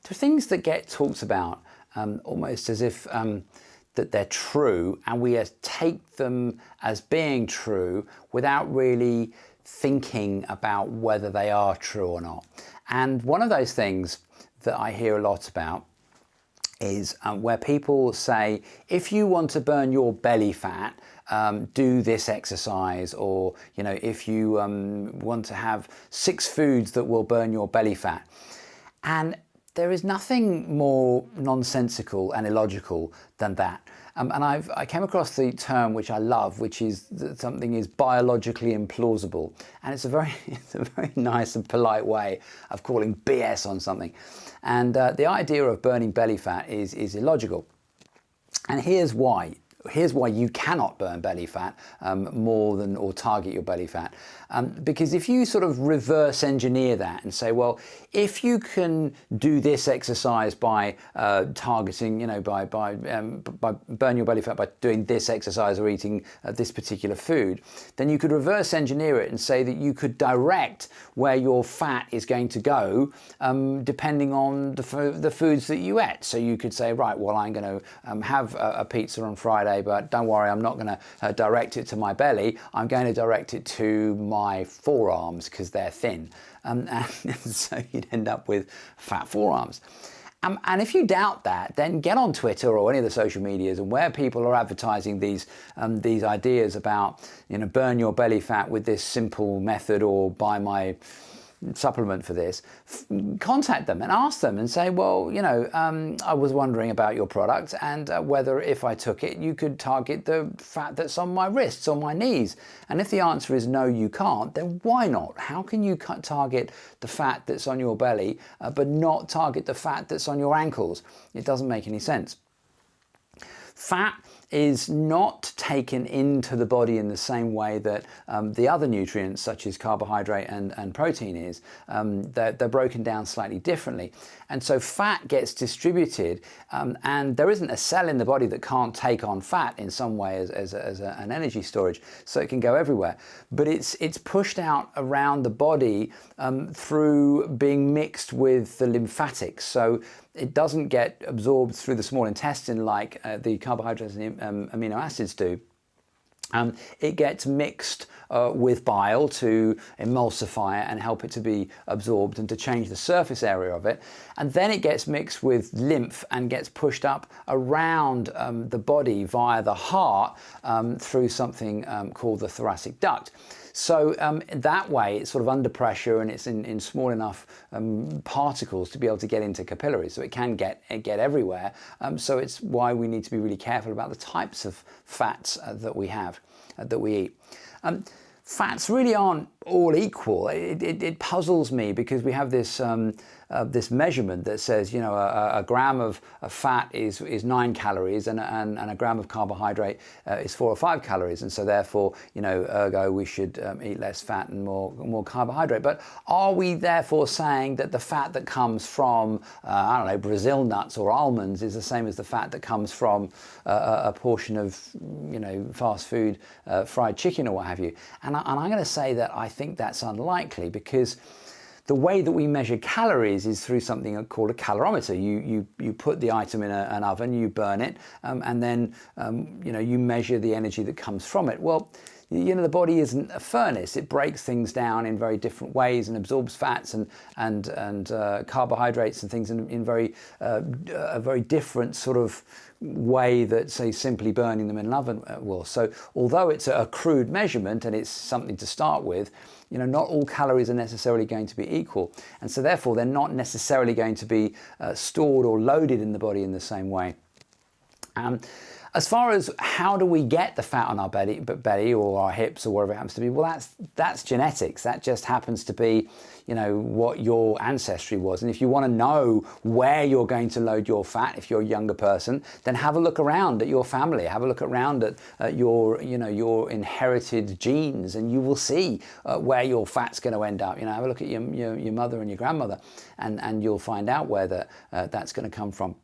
there are things that get talked about almost as if that they're true, and we take them as being true without really thinking about whether they are true or not. And one of those things that I hear a lot about is where people say, if you want to burn your belly fat, do this exercise, or if you want to have 6 foods that will burn your belly fat. And there is nothing more nonsensical and illogical than that. And I came across the term which I love, which is that something is biologically implausible. And it's a very nice and polite way of calling BS on something. And the idea of burning belly fat is illogical. And here's why. Here's why you cannot burn belly fat more than, or target your belly fat. Because if you sort of reverse engineer that and say, well, if you can do this exercise by targeting, by burn your belly fat by doing this exercise or eating this particular food, then you could reverse engineer it and say that you could direct where your fat is going to go depending on the foods that you ate. So you could say, right, well, I'm going to have a pizza on Friday, but don't worry, I'm not going to direct it to my belly. I'm going to direct it to my forearms because they're thin. And so you'd end up with fat forearms. And if you doubt that, then get on Twitter or any of the social medias, and where people are advertising these ideas about, burn your belly fat with this simple method, or buy my supplement for this, contact them and ask them and say, well, I was wondering about your product and whether if I took it, you could target the fat that's on my wrists or my knees. And if the answer is no, you can't, then why not? How can you target the fat that's on your belly, but not target the fat that's on your ankles? It doesn't make any sense. Fat is not taken into the body in the same way that the other nutrients, such as carbohydrate and protein is. They're broken down slightly differently. And so fat gets distributed, and there isn't a cell in the body that can't take on fat in some way as an energy storage, so it can go everywhere. But it's pushed out around the body through being mixed with the lymphatics. So it doesn't get absorbed through the small intestine like the carbohydrates and amino acids do. It gets mixed with bile to emulsify it and help it to be absorbed and to change the surface area of it. And then it gets mixed with lymph and gets pushed up around the body via the heart through something called the thoracic duct. So that way it's sort of under pressure, and it's in small enough particles to be able to get into capillaries, so it can get everywhere. So it's why we need to be really careful about the types of fats that we have, that we eat. Fats really aren't all equal. It puzzles me because we have this this measurement that says, a gram of fat is 9 calories and a gram of carbohydrate is 4 or 5 calories, and so therefore, ergo we should eat less fat and more carbohydrate. But are we therefore saying that the fat that comes from Brazil nuts or almonds is the same as the fat that comes from a portion of fast food, fried chicken or what have you? And I'm going to say that I think that's unlikely, because the way that we measure calories is through something called a calorimeter. You put the item in an oven, you burn it, and then you measure the energy that comes from it. Well, the body isn't a furnace. It breaks things down in very different ways and absorbs fats and carbohydrates and things in a very different sort of way that, say, simply burning them in an oven will. So although it's a crude measurement and it's something to start with, not all calories are necessarily going to be equal, and so therefore they're not necessarily going to be stored or loaded in the body in the same way. As far as how do we get the fat on our belly or our hips or wherever it happens to be, well, that's genetics. That just happens to be, what your ancestry was. And if you want to know where you're going to load your fat, if you're a younger person, then have a look around at your family. Have a look around at your inherited genes, and you will see where your fat's going to end up. Have a look at your mother and your grandmother, and you'll find out where that's going to come from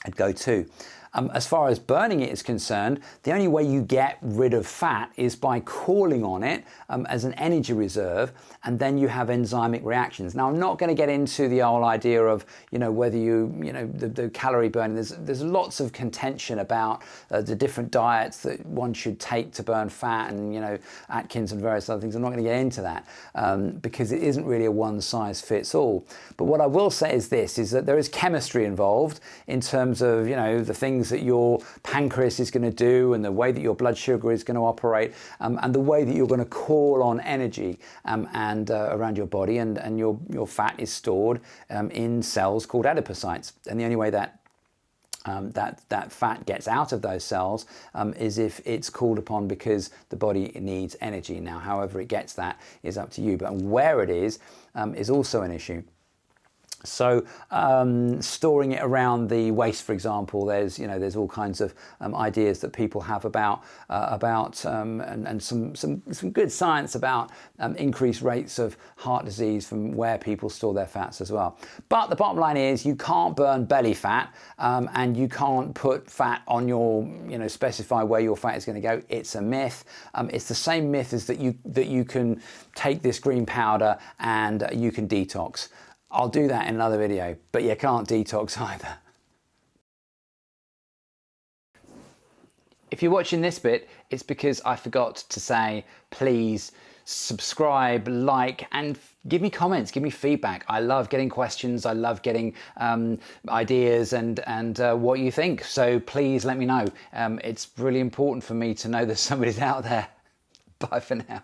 and go to. As far as burning it is concerned, the only way you get rid of fat is by calling on it as an energy reserve, and then you have enzymic reactions. Now, I'm not going to get into the whole idea of, whether the calorie burning. There's lots of contention about the different diets that one should take to burn fat, and Atkins and various other things. I'm not going to get into that because it isn't really a one size fits all. But what I will say is this: is that there is chemistry involved in terms of the things that your pancreas is going to do, and the way that your blood sugar is going to operate, and the way that you're going to call on energy and around your body, and your fat is stored in cells called adipocytes, and the only way that that fat gets out of those cells is if it's called upon, because the body needs energy. Now, however it gets that is up to you, but where it is also an issue. So storing it around the waist, for example, there's all kinds of ideas that people have about and some good science about increased rates of heart disease from where people store their fats as well. But the bottom line is, you can't burn belly fat, and you can't put fat on your specify where your fat is going to go. It's a myth. It's the same myth as that you can take this green powder and you can detox. I'll do that in another video, but you can't detox either. If you're watching this bit, it's because I forgot to say, please subscribe, like, and give me comments, give me feedback. I love getting questions. I love getting ideas and what you think. So please let me know. It's really important for me to know that somebody's out there. Bye for now.